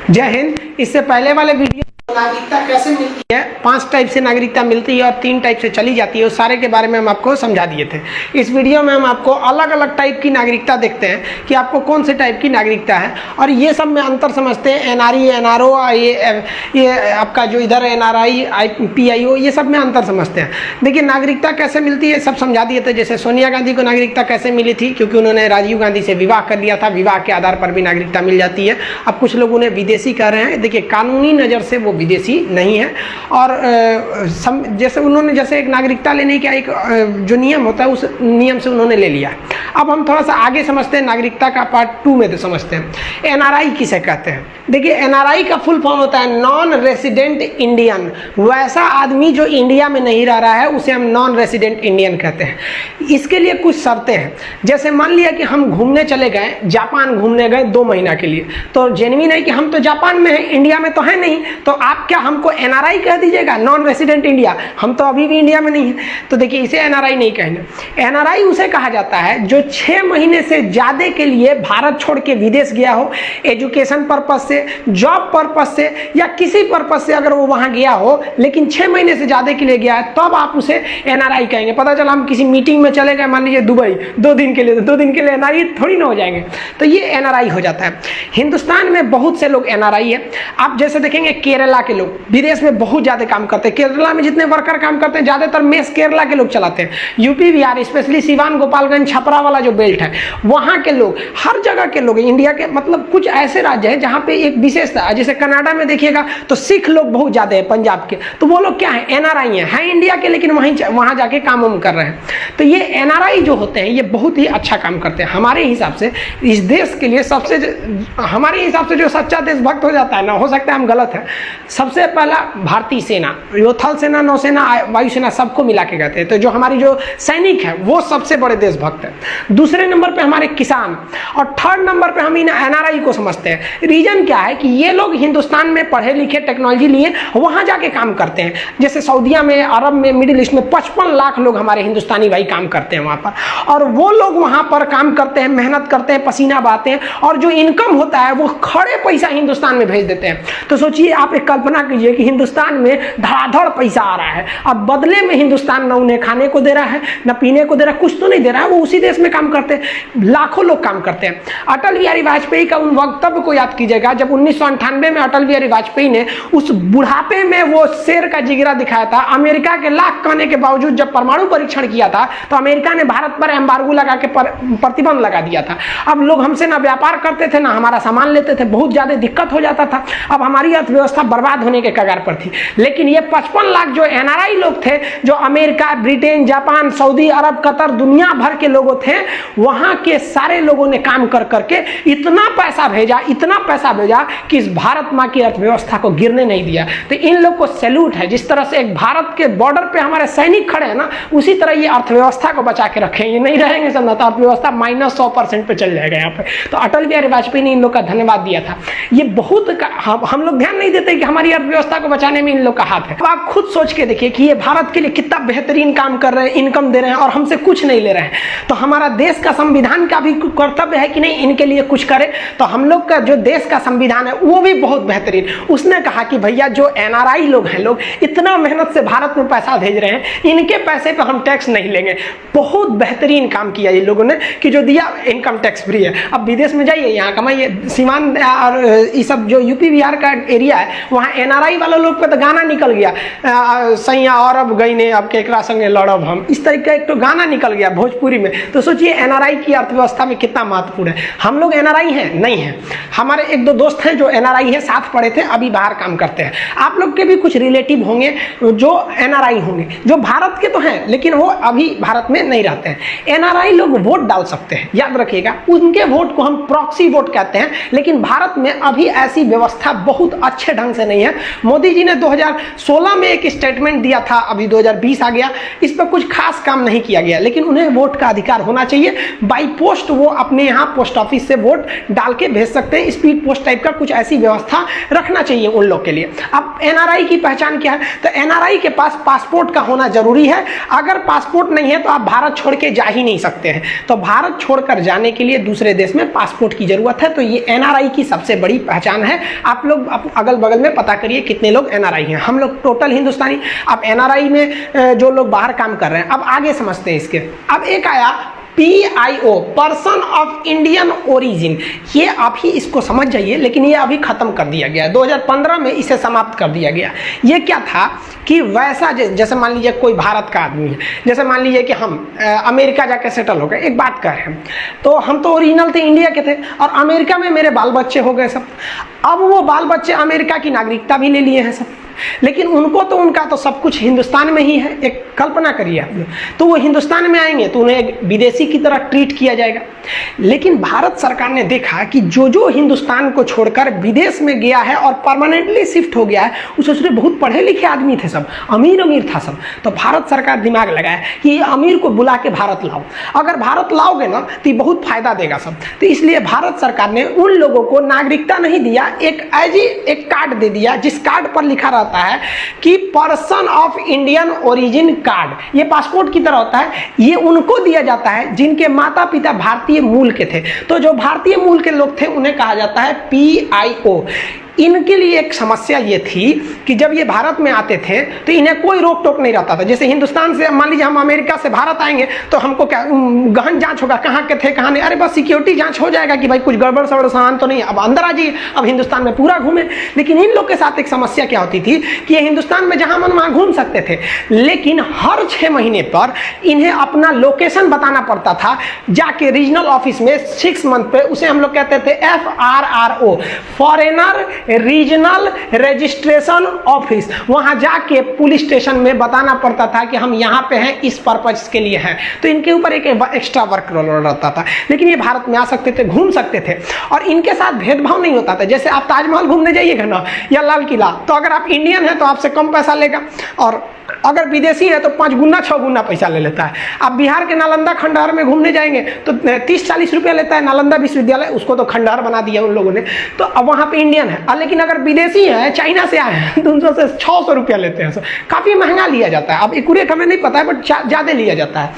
जय हिंद। इससे पहले वाले वीडियो नागरिकता कैसे मिलती है, 5 टाइप से नागरिकता मिलती है और 3 टाइप से चली जाती है, उस सारे के बारे में हम आपको समझा दिए थे। इस वीडियो में हम आपको अलग अलग टाइप की नागरिकता देखते हैं कि आपको कौन से टाइप की नागरिकता है, और ये सब में अंतर समझते हैं। एनआरई, एनआरओ, ये आपका जो इधर एनआरआई, पीआईओ, ये सब में अंतर समझते हैं। देखिए नागरिकता कैसे मिलती है सब समझा दिए थे। जैसे सोनिया गांधी को नागरिकता कैसे मिली थी, क्योंकि उन्होंने राजीव गांधी से विवाह कर लिया था, विवाह के आधार पर भी नागरिकता मिल जाती है। अब कुछ लोग उन्हें विदेशी कह रहे हैं, देखिए कानूनी नज़र से वो विदेशी नहीं है। और जैसे उन्होंने जैसे एक नागरिकता लेने का एक जो नियम होता है, उस नियम से उन्होंने ले लिया। अब हम थोड़ा सा आगे समझते हैं, नागरिकता का पार्ट 2 में तो समझते हैं। एनआरआई किसे कहते हैं? देखिए एनआरआई का फुल फॉर्म होता है नॉन रेसिडेंट इंडियन। वैसा आदमी जो इंडिया में नहीं रह रहा है उसे हम नॉन रेसिडेंट इंडियन कहते हैं। इसके लिए कुछ शर्तें हैं। जैसे मान लिया कि हम घूमने चले गए, जापान घूमने गए 2 महीना के लिए, तो जेन्युइन है कि हम तो जापान में हैं, इंडिया में तो है नहीं, तो आप क्या हमको एनआरआई कह दीजिएगा, नॉन रेसिडेंट इंडिया? हम तो अभी भी इंडिया में नहीं है, तो देखिए इसे एनआरआई नहीं कहेंगे। एनआरआई उसे कहा जाता है जो 6 महीने से ज़्यादा के लिए भारत छोड़ के विदेश गया हो, एजुकेशन पर्पज से, जॉब पर्पज से, या किसी पर्पज से अगर वो वहाँ गया हो, लेकिन 6 महीने से ज़्यादा के लिए गया है, तब आप उसे एनआरआई कहेंगे। पता चला हम किसी मीटिंग में चले गए, मान लीजिए दुबई 2 दिन के लिए, तो 2 दिन के लिए एनआरआई थोड़ी ना हो जाएंगे, तो ये एनआरआई हो जाता है। हिंदुस्तान में बहुत से लोग एनआरआई है। आप जैसे देखेंगे केरला के लोग विदेश में बहुत ज़्यादा काम करते हैं। केरला में जितने वर्कर काम करते हैं ज़्यादातर मेस केरला के लोग चलाते हैं। यूपी बिहार, स्पेशली सिवान, गोपालगंज, छपरा वाला जो बेल्ट है, वहाँ के लोग, हर जगह के लोग, इंडिया के मतलब कुछ ऐसे राज्य हैं जहाँ पे एक विशेषता है। जैसे कनाडा में देखिएगा तो सिख लोग बहुत ज़्यादा है, पंजाब के, तो वो लोग क्या है, एनआरआई हैं इंडिया के, लेकिन वहाँ जाके काम वाम कर रहे हैं। तो ये एनआरआई जो होते हैं ये बहुत ही अच्छा काम करते हैं। हमारे हिसाब से इस देश के लिए हमारे हिसाब से जो सच्चा देशभक्त हो जाता है ना, हो सकता है हम गलत हैं, सबसे पहला भारतीय सेना, जो थल सेना, नौसेना, वायुसेना, सबको मिला के कहते हैं। तो जो हमारी जो सैनिक है वो सबसे बड़े देशभक्त है। दूसरे नंबर पे हमारे किसान, और 3rd नंबर पे हम इन एनआरआई को समझते हैं। रीजन क्या है कि ये लोग हिंदुस्तान में पढ़े लिखे, टेक्नोलॉजी लिए वहाँ जाके काम करते हैं। जैसे सऊदीया में, अरब में, मिडिल ईस्ट में 55 लाख लोग हमारे हिंदुस्तानी भाई काम करते हैं वहाँ पर, और वो लोग वहाँ पर काम करते हैं, मेहनत करते हैं, पसीना बहाते हैं, और जो इनकम होता है वो खड़े पैसा हिंदुस्तान में भेज देते हैं। तो सोचिए आप एक कल्पना कीजिए कि हिंदुस्तान में धड़ाधड़ पैसा आ रहा है, अब बदले में हिंदुस्तान न उन्हें खाने को दे रहा है, न पीने को दे रहा है, कुछ तो नहीं दे रहा है, वो उसी देश में काम करते हैं, लाखों लोग काम करते हैं। अटल बिहारी वाजपेयी का उन वक्तव्य को याद कीजिएगा, जब 1998 में अटल बिहारी वाजपेयी ने उस बुढ़ापे में वो शेर का जिगरा दिखाया था। अमेरिका के लाख कहने के बावजूद जब परमाणु परीक्षण किया था तो अमेरिका ने भारत पर एम्बार्गो लगा के प्रतिबंध लगा दिया था। अब लोग हमसे ना व्यापार करते थे, ना हमारा सामान लेते थे, बहुत ज्यादा दिक्कत हो जाता था। अब हमारी अर्थव्यवस्था बर्बाद होने के कगार पर थी। लेकिन ये 55 लाख जो एनआरआई लोग थे, जो अमेरिका, ब्रिटेन, जापान, सऊदी अरब, कतर, दुनिया भर के लोगों थे, वहां के सारे लोगों ने काम कर करके इतना पैसा भेजा कि इस भारत माँ की अर्थव्यवस्था को गिरने नहीं दिया। तो इन लोग को सैल्यूट है। जिस तरह से एक भारत के बॉर्डर पे हमारे सैनिक खड़े हैं ना, उसी तरह ये अर्थव्यवस्था को बचा के रखें। ये नहीं रहेंगे सब ना, तो अर्थव्यवस्था -100% पे चल जाएगा यहाँ पे। तो अटल बिहारी वाजपेयी ने इन लोग का धन्यवाद दिया था। ये बहुत हम लोग ध्यान नहीं देते कि हमारी अर्थव्यवस्था को बचाने में इन लोग का हाथ है। अब आप खुद सोच के देखिए कि ये भारत के लिए कितना बेहतरीन काम कर रहे हैं, इनकम दे रहे हैं, और हमसे कुछ नहीं ले रहे हैं। तो हमारा देश का संविधान का भी कर्तव्य है कि नहीं इनके लिए कुछ करे। तो हम लोग का जो देश का संविधान है वो भी बहुत बेहतरीन, उसने कहा कि भैया जो एनआरआई लोग हैं, लोग इतना मेहनत से भारत में पैसा भेज रहे हैं, इनके पैसे पर हम टैक्स नहीं लेंगे। बहुत बेहतरीन काम किया ये लोगों ने कि जो दिया इनकम टैक्स फ्री है। अब विदेश में जाइए, यहाँ कमाइए। सीमान और ये सब जो यूपी बिहार का एरिया है, वहाँ एनआरआई वाले लोग पे तो गाना निकल गया, सैया और अब गई ने अब केकरा संगे लड़ब हम, इस तरह का एक तो गाना निकल गया भोजपुरी में। तो सोचिए एनआरआई की अर्थव्यवस्था में कितना महत्वपूर्ण है। हम लोग एनआरआई हैं नहीं है, हमारे 1-2 दोस्त हैं जो एनआरआई है, साथ पढ़े थे, अभी बाहर काम करते हैं। आप लोग के भी कुछ रिलेटिव होंगे जो एनआरआई होंगे, जो भारत के तो हैं लेकिन वो अभी भारत में नहीं रहते हैं। एनआरआई लोग वोट डाल सकते हैं, याद रखिएगा। उनके वोट को हम प्रॉक्सी वोट कहते हैं, लेकिन भारत में अभी ऐसी व्यवस्था बहुत अच्छे ढंग से नहीं है। मोदी जी ने 2016 में एक स्टेटमेंट दिया था, अभी 2020 आ गया, इस पर कुछ खास काम नहीं किया गया, लेकिन उन्हें वोट का अधिकार होना चाहिए। बाई पोस्ट वो अपने यहाँ पोस्ट ऑफिस से वोट डाल के भेज सकते हैं, स्पीड पोस्ट टाइप का कुछ ऐसी व्यवस्था रखना चाहिए उन लोग के लिए। अब एनआरआई की पहचान क्या है? तो एनआरआई के पास पासपोर्ट का होना जरूरी है। अगर पासपोर्ट नहीं है तो आप भारत छोड़ के जा ही नहीं सकते हैं। तो भारत छोड़कर जाने के लिए दूसरे देश में पासपोर्ट की जरूरत है। तो ये एनआरआई की सबसे बड़ी पहचान है। आप लोग अगल बगल में पता करिए कितने लोग एनआरआई हैं। हम लोग टोटल हिंदुस्तानी। अब एनआरआई में जो लोग बाहर काम कर रहे हैं, अब आगे समझते हैं इसके। अब एक आया PIO, person of Indian origin. ये आप ही इसको समझ जाइए, लेकिन ये अभी खत्म कर दिया गया है। 2015 में इसे समाप्त कर दिया गया। ये क्या था कि वैसा जैसे मान लीजिए कोई भारत का आदमी है, जैसे मान लीजिए कि हम अमेरिका जाके सेटल हो गए, एक बात कर रहे हैं, तो हम तो ओरिजिनल थे, इंडिया के थे, और अमेरिका में मेरे बाल बच्चे हो गए सब। अब वो बाल बच्चे अमेरिका की नागरिकता भी ले लिए हैं सब, लेकिन उनको तो उनका तो सब कुछ हिंदुस्तान में ही है। एक कल्पना करिए आप, तो वो हिंदुस्तान में आएंगे तो उन्हें एक विदेशी की तरह ट्रीट किया जाएगा। लेकिन भारत सरकार ने देखा कि जो हिंदुस्तान को छोड़कर विदेश में गया है और परमानेंटली शिफ्ट हो गया है, उसमें बहुत पढ़े लिखे आदमी थे सब, अमीर अमीर था सब। तो भारत सरकार दिमाग लगाया कि अमीर को बुला के भारत लाओ, अगर भारत लाओगे ना तो बहुत फायदा देगा सब। तो इसलिए भारत सरकार ने उन लोगों को नागरिकता नहीं दिया, एक कार्ड दे दिया, जिस कार्ड पर लिखा रहता है कि person of Indian origin card. ये पासपोर्ट की तरह होता है। ये उनको दिया जाता है जिनके माता पिता भारतीय मूल के थे। तो जो भारतीय मूल के लोग थे उन्हें कहा जाता है PIO। इनके लिए एक समस्या ये थी कि जब ये भारत में आते थे तो इन्हें कोई रोक टोक नहीं रहता था। जैसे हिंदुस्तान से मान लीजिए हम अमेरिका से भारत आएंगे तो हमको क्या गहन जांच होगा, कहाँ के थे कहाँ नहीं, अरे बस सिक्योरिटी जांच हो जाएगा कि भाई कुछ गड़बड़ सड़बड़ सामान तो नहीं, अब अंदर आ जाइए, अब हिंदुस्तान में पूरा घूमे। लेकिन इन लोग के साथ एक समस्या क्या होती थी कि ये हिंदुस्तान में जहाँ मन वहाँ घूम सकते थे, लेकिन हर 6 महीने पर इन्हें अपना लोकेशन बताना पड़ता था जाके रीजनल ऑफिस में 6 मंथ पे। उसे हम लोग कहते थे FRRO, foreigner regional registration office. वहां जाके पुलिस स्टेशन में बताना पड़ता था कि हम यहाँ पे हैं, इस पर्पज के लिए हैं। तो इनके ऊपर एक एक्स्ट्रा वर्क रहता था। लेकिन ये भारत में आ सकते थे, घूम सकते थे, और इनके साथ भेदभाव नहीं होता था। जैसे आप ताजमहल घूमने जाइएगा ना, या लाल किला, तो अगर आप इंडियन हैं तो आपसे कम पैसा लेगा, और अगर विदेशी है तो 5 गुना 6 गुना पैसा ले लेता है। आप बिहार के नालंदा खंडहर में घूमने जाएंगे तो 30-40 रुपया लेता है नालंदा विश्वविद्यालय, उसको तो खंडहर बना दिया उन लोगों ने। तो अब वहाँ पे इंडियन है, लेकिन अगर विदेशी है, चाइना से आए हैं, तो उनसे 600 रुपया लेते हैं। काफ़ी महंगा लिया जाता है। अब एक्यूरेट हमें नहीं पता है, बट ज़्यादा लिया जाता है।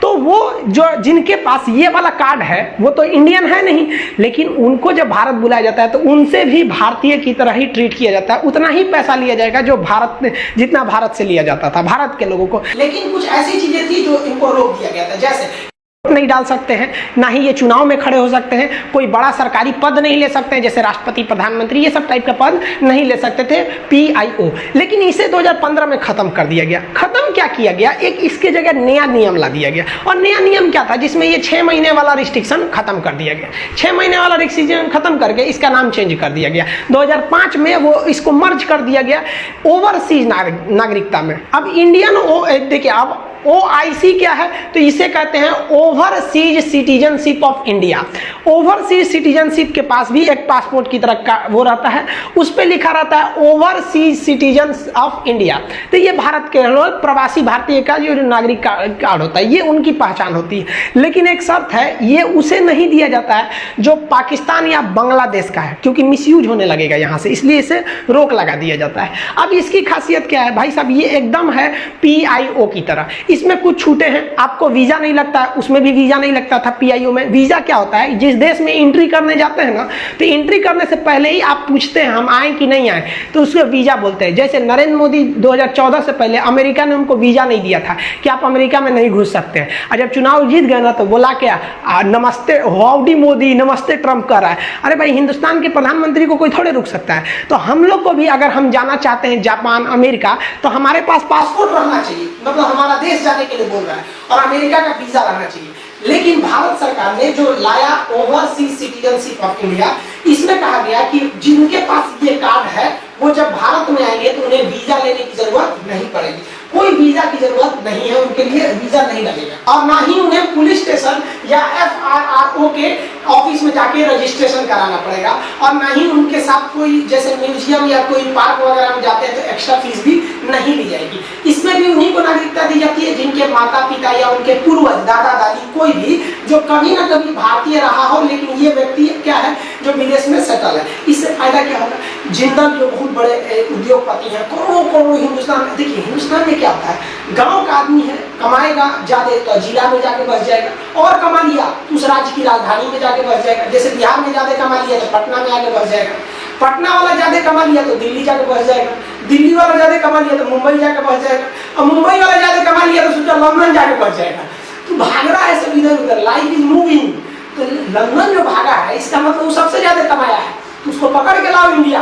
तो वो जो जिनके पास ये वाला कार्ड है वो तो इंडियन है नहीं, लेकिन उनको जब भारत बुलाया जाता है तो उनसे भी भारतीय की तरह ही ट्रीट किया जाता है। उतना ही पैसा लिया जाएगा जो भारत ने, जितना भारत से लिया जाता था भारत के लोगों को। लेकिन कुछ ऐसी चीजें थी जो इनको रोक दिया गया था, जैसे नहीं डाल सकते हैं, ना ही ये चुनाव में खड़े हो सकते हैं, कोई बड़ा सरकारी पद नहीं ले सकते हैं, जैसे राष्ट्रपति, प्रधानमंत्री, ये सब टाइप का पद नहीं ले सकते थे PIO। लेकिन इसे 2015 में खत्म कर दिया गया। खत्म क्या किया गया, एक इसके जगह नया नियम ला दिया गया। और नया नियम क्या था, जिसमें ये 6 महीने वाला रिस्ट्रिक्शन खत्म कर दिया गया। 6 महीने वाला रिस्ट्रिक्शन खत्म करके इसका नाम चेंज कर दिया गया। 2005 में वो इसको मर्ज कर दिया गया ओवरसीज नागरिकता में। अब इंडियन, देखिए अब OIC क्या है, तो इसे कहते हैं overseas citizenship of India. Overseas citizenship के पास भी एक पासपोर्ट की तरह का वो रहता है, उस पर लिखा रहता है ओवरसीज सिटीजन ऑफ इंडिया। तो ये भारत के प्रवासी भारतीय का जो नागरिक कार्ड होता है, ये उनकी पहचान होती है। लेकिन एक शर्त है, ये उसे नहीं दिया जाता है जो पाकिस्तान या बांग्लादेश का है, क्योंकि मिसयूज होने लगेगा यहाँ से, इसलिए इसे रोक लगा दिया जाता है। अब इसकी खासियत क्या है भाई साहब, ये एकदम है PIO की तरह। इसमें कुछ छूटे हैं, आपको वीजा नहीं लगता है, उसमें भी वीजा नहीं लगता था PIO में। वीजा क्या होता है, जिस देश में एंट्री करने जाते हैं ना, तो एंट्री करने से पहले ही आप पूछते हैं हम आए कि नहीं आए, तो उसको वीजा बोलते हैं। जैसे नरेंद्र मोदी 2014 से पहले अमेरिका ने उनको वीजा नहीं दिया था कि आप अमेरिका में नहीं घुस सकते हैं, और जब चुनाव जीत गए ना तो बोला क्या, नमस्ते हाउडी मोदी, नमस्ते ट्रंप कर रहा है। अरे भाई, हिंदुस्तान के प्रधानमंत्री को कोई थोड़े रुक सकता है। तो हम लोग को भी अगर हम जाना चाहते हैं जापान, अमेरिका, तो हमारे पास पासपोर्ट रहना चाहिए, मतलब हमारा देश जाने के लिए बोल रहा है, और अमेरिका का वीजा रहना चाहिए। लेकिन भारत सरकार ने जो लाया ओवरसीज सिटीजनशिप ऑफ इंडिया, इसमें कहा गया कि जिनके पास ये कार्ड है वो जब भारत में आएंगे तो उन्हें वीजा लेने की जरूरत नहीं पड़ेगी। कोई वीजा की जरूरत नहीं है, उनके लिए वीजा नहीं लगेगा, और ना ही उन्हें पुलिस स्टेशन या FRRO के ऑफिस में जाके रजिस्ट्रेशन कराना पड़ेगा, और ना ही उनके साथ कोई जैसे म्यूजियम या कोई पार्क वगैरह में जाते हैं तो एक्स्ट्रा फीस भी नहीं ली जाएगी। इसमें भी उन्हीं को नागरिकता दी जाती है जिनके माता पिता या उनके पूर्वज दादा दादी कोई भी जो कभी ना कभी भारतीय रहा हो, लेकिन ये व्यक्ति क्या है जो विदेश में सेटल है। इससे फायदा क्या होगा, जिंदल जो बहुत बड़े उद्योगपति हैं, करोड़ों करोड़ों हिंदुस्तान में, देखिए हिंदुस्तान में क्या होता है, गांव का आदमी है कमाएगा ज्यादा तो जिला में जाके बस जाएगा, और कमा लिया उस राज्य की राजधानी में जाके बस जाएगा। जैसे बिहार में ज्यादा कमा लिया तो पटना में आके बस जाएगा, पटना वाला ज्यादा कमा लिया तो दिल्ली जाके बस जाएगा, दिल्ली वाला ज्यादा कमा लिया तो मुंबई जाके बस जाएगा, और मुंबई वाला ज्यादा कमा लिया तो सोचा लंदन जाके बस जाएगा। तो भाग रहा है सब इधर उधर, लाइफ इज मूविंग। तो लंदन जो भागा है इसका मतलब वो सबसे ज्यादा कमाया है, उसको पकड़ के लाओ इंडिया,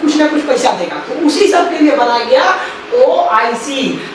कुछ ना कुछ पैसा देगा। तो उसी सब के लिए बनाया गया OIC।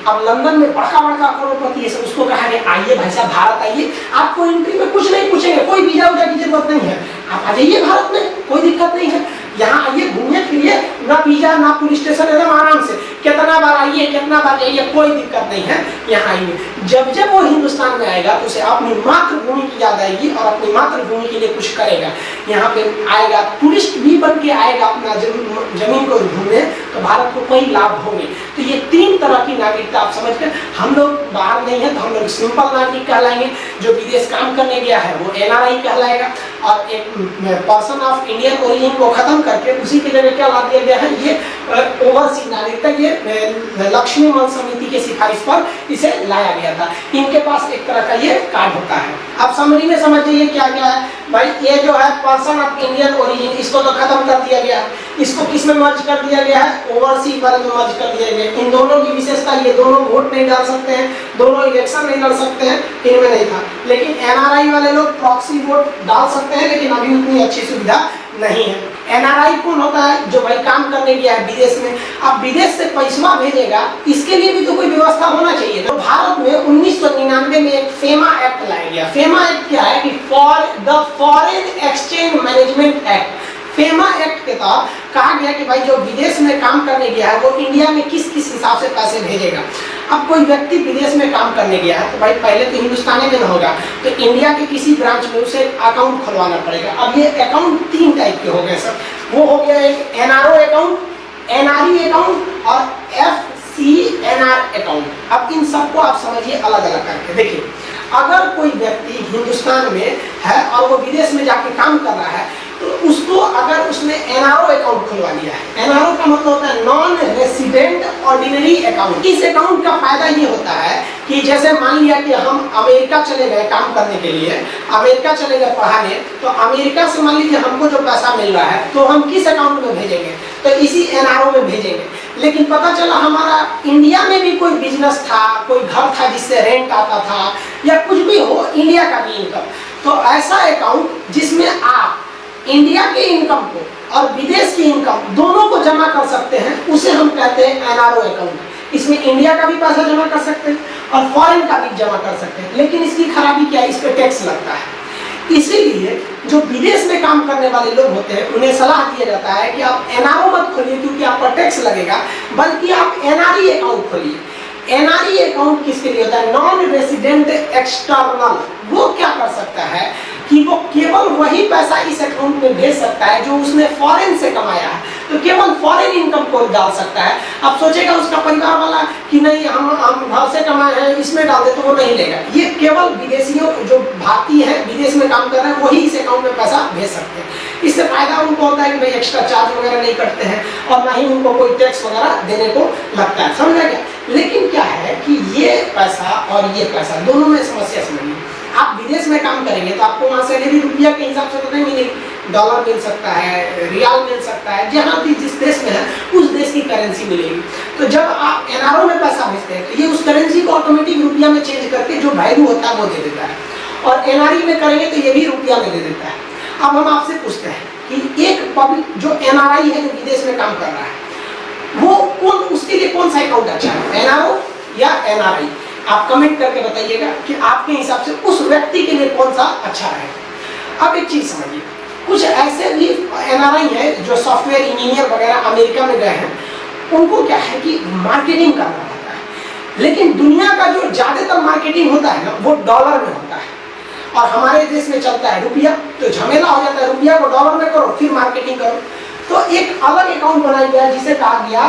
अब लंदन में बड़का बड़का करोड़पति है सब, उसको कहा गया आइए भाई साहब भारत आइए, आपको एंट्री में कुछ नहीं पूछेंगे, कोई वीजा उजा की जरूरत नहीं है, आप आ जाइए भारत में, कोई दिक्कत नहीं है, यहाँ आइए घूमिए फिरिए, ना वीजा ना पुलिस स्टेशन, एकदम आराम से कितना बार आइए कितना बार जाइए, कोई दिक्कत नहीं है, यहाँ आइए। जब जब वो हिंदुस्तान में आएगा तो उसे अपनी मातृभूमि की याद आएगी और अपनी मातृभूमि के लिए कुछ करेगा। यहाँ पे आएगा टूरिस्ट भी बन के आएगा अपना जमीन को घूमने, तो भारत को कई लाभ होंगे। तो ये 3 तरह की नागरिकता आप समझ कर, हम लोग बाहर नहीं है तो हम लोग सिंपल नागरिक कहलाएंगे, जो विदेश काम करने गया है वो NRI कहलाएगा, और एक पर्सन ऑफ इंडियन ओरिजिन को खत्म करके उसी के जगह क्या ला दिया गया है, ये ओवरसीज नागरिकता, ये लक्ष्मी मंच समिति के सिफारिश पर इसे लाया गया था। इनके पास एक तरह का ये कार्ड होता है। अब समरी में समझ जाइए क्या क्या है भाई, ये जो है पर्सन ऑफ इंडियन ओरिजिन, इसको तो खत्म कर दिया गया, इसको किस में मर्ज कर दिया गया है, ओवरसीज वाले में मर्ज कर दिया गया। इन दोनों की विशेषता, ये दोनों वोट नहीं डाल सकते हैं, दोनों इलेक्शन नहीं लड़ सकते हैं, इनमें नहीं था। लेकिन NRI वाले लोग प्रॉक्सी वोट डाल सकते हैं, लेकिन अभी उतनी अच्छी सुविधा नहीं है। NRI कौन होता है, जो भाई काम करने गया है विदेश में, अब विदेश से पैसा भेजेगा, इसके लिए भी तो कोई व्यवस्था होना चाहिए। तो भारत में 1999 में एक फेमा एक्ट लाया गया। फेमा एक्ट क्या है कि foreign exchange management act. FEMA act के तहत कहा गया कि भाई जो विदेश में काम करने गया है वो इंडिया में किस किस हिसाब से पैसे भेजेगा। अब कोई व्यक्ति विदेश में काम करने गया है तो भाई पहले तो हिंदुस्तानी में न होगा, तो इंडिया के किसी ब्रांच में उसे अकाउंट खुलवाना पड़ेगा। अब ये अकाउंट 3 टाइप के हो गए सर, वो हो गया एक NRO अकाउंट, NRE अकाउंट और FCNR अकाउंट। अब इन सबको आप समझिए अलग अलग करके। देखिए, अगर कोई व्यक्ति हिंदुस्तान में है और वो विदेश में जाके काम कर रहा है, तो उसको अगर उसने NRO अकाउंट खुलवा लिया है, NRO का मतलब होता है नॉन रेसिडेंट ऑर्डिनरी अकाउंट। इस अकाउंट का फायदा ये होता है कि जैसे मान लिया कि हम अमेरिका चले गए काम करने के लिए, अमेरिका चले गए पढ़ाने, तो अमेरिका से मान लीजिए हमको जो पैसा मिल रहा है तो हम किस अकाउंट में भेजेंगे, तो इसी NRO में भेजेंगे। लेकिन पता चला हमारा इंडिया में भी कोई बिजनेस था, कोई घर था जिससे रेंट आता था, या कुछ भी हो इंडिया का भी इनकम, तो ऐसा अकाउंट जिसमें आप इंडिया के इनकम को और विदेश की इनकम दोनों को जमा कर सकते हैं, उसे हम कहते हैं NRO अकाउंट। इसमें इंडिया का भी पैसा जमा कर सकते हैं और फॉरेन का भी जमा कर सकते हैं। लेकिन इसकी खराबी क्या है, इस पे टैक्स लगता है। इसीलिए जो विदेश में काम करने वाले लोग होते हैं उन्हें सलाह दिया जाता है कि आप NRO मत खोलिए क्योंकि आप पर टैक्स लगेगा, बल्कि आप NRE अकाउंट खोलिए। NRE अकाउंट किसके लिए होता है, नॉन रेसिडेंट एक्सटर्नल। वो क्या कर सकता है कि वो केवल वही पैसा इस अकाउंट में भेज सकता है जो उसने फॉरेन से कमाया है, तो केवल फॉरेन इनकम को डाल सकता है। अब सोचेगा उसका परिवार वाला कि नहीं हम घर से कमाए हैं इसमें डाल दे, तो वो नहीं लेगा। ये केवल विदेशियों जो भारतीय है विदेश में काम कर रहे हैं वही इस अकाउंट में पैसा भेज सकते हैं। इससे फायदा उनको होता है कि भाई एक्स्ट्रा चार्ज वगैरह नहीं कटते हैं और ना ही उनको कोई टैक्स वगैरह देने को लगता है, समझा गया। लेकिन क्या है कि ये पैसा और ये पैसा दोनों में समस्या समझिए। आप विदेश में काम करेंगे तो आपको वहाँ सैलरी रुपया के हिसाब से तो नहीं मिलेगी, डॉलर मिल सकता है, रियाल मिल सकता है, जहाँ भी जिस देश में है उस देश की करेंसी मिलेगी। तो जब आप NRO में पैसा भेजते हैं तो ये उस करेंसी को ऑटोमेटिक रुपया में चेंज करके जो वैल्यू होता है वो दे देता है, और NRE में करेंगे तो ये भी रुपया में दे देता है। अब हम आपसे पूछते हैं कि एक पब्लिक जो NRI है जो विदेश में काम कर रहा है वो कौन, उसके लिए कौन सा अकाउंट अच्छा है, NRO या NRI? आप कमेंट करके बताइएगा कि आपके हिसाब से उस व्यक्ति के लिए कौन सा अच्छा रहेगा। अब एक चीज समझिए, कुछ ऐसे भी NRI है जो सॉफ्टवेयर इंजीनियर वगैरह अमेरिका में गए हैं, उनको क्या है कि मार्केटिंग करना होता है, लेकिन दुनिया का जो ज्यादातर मार्केटिंग होता है ना वो डॉलर में होता है। और हमारे देश में चलता है रुपया, तो झमेला हो जाता है, रुपया को डॉलर में करो फिर मार्केटिंग करो। तो एक अलग अकाउंट बनाया गया जिसे कहा गया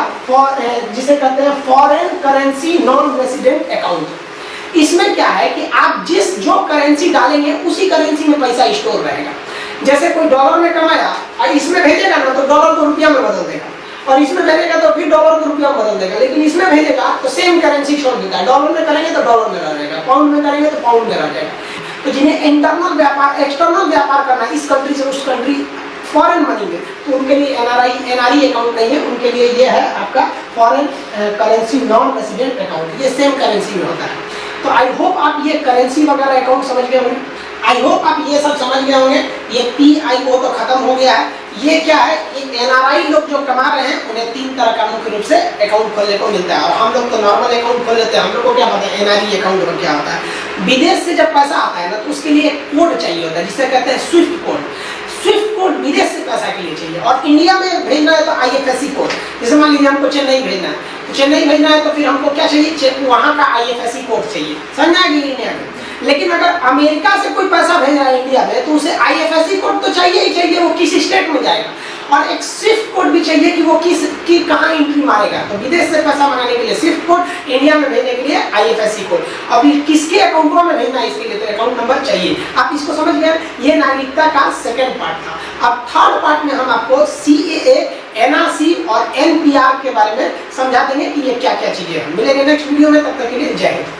जिसे कहते हैं foreign currency non resident account. इसमें क्या है कि आप जो करेंसी डालेंगे उसी करेंसी में पैसा स्टोर रहेगा। जैसे कोई डॉलर में कमाया और इसमें भेजेगा ना तो डॉलर को रुपया में बदल देगा, और इसमें भेजेगा तो फिर डॉलर को रुपया में बदल देगा, लेकिन इसमें भेजेगा तो सेम करेंसी छोड़ देता है। डॉलर में करेंगे तो डॉलर में रहेगा, पाउंड में करेंगे तो पाउंड में रहेगा। तो जिन्हें इंटरनल व्यापार एक्सटर्नल व्यापार करना है इस कंट्री से उस कंट्री फॉरेन मनी में, तो उनके लिए एनआरई अकाउंट नहीं है, उनके लिए ये है आपका foreign currency non resident account, ये सेम करेंसी में होता है। तो आई होप आप ये करेंसी वगैरह अकाउंट समझ गए होंगे, आई होप आप ये सब समझ गए होंगे। ये PIO तो खत्म हो गया है। ये क्या है, एनआरआई लोग जो कमा रहे हैं उन्हें 3 तरह का मुख्य रूप से अकाउंट खोलने को मिलता है, और हम लोग तो नॉर्मल अकाउंट खोल लेते हैं। हम लोग को क्या पता है एनआरई अकाउंट में क्या होता है। विदेश से जब पैसा आता है ना तो उसके लिए एक कोड चाहिए होता है जिसे कहते हैं स्विफ्ट कोड। स्विफ्ट कोड विदेश से पैसा के लिए चाहिए, और इंडिया में भेजना है तो IFSC कोड। जैसे मान लीजिए हमको चेन्नई भेजना है, तो चेन्नई भेजना है तो फिर हमको क्या चाहिए, वहाँ का IFSC कोड चाहिए, समझ आएगी इंडिया में। लेकिन अगर अमेरिका से कोई पैसा भेज रहा है इंडिया में तो उसे IFSC कोड तो चाहिए ही चाहिए, वो किस स्टेट में जाएगा, और एक स्विफ्ट कोड भी चाहिए कि वो कहाँ एंट्री मारेगा। तो विदेश से पैसा मंगाने के लिए स्विफ्ट कोड, इंडिया में भेजने के लिए IFSC कोड। अभी किसके अकाउंटों में भेजना है इसके लिए तो अकाउंट नंबर चाहिए। आप इसको समझ गए, ये नागरिकता का सेकंड पार्ट था। अब थर्ड पार्ट में हम आपको CAA, NRC और NPR के बारे में समझा देंगे कि ये क्या क्या चीजें हैं। मिलेंगे नेक्स्ट वीडियो में, तब तक के लिए जय हिंद।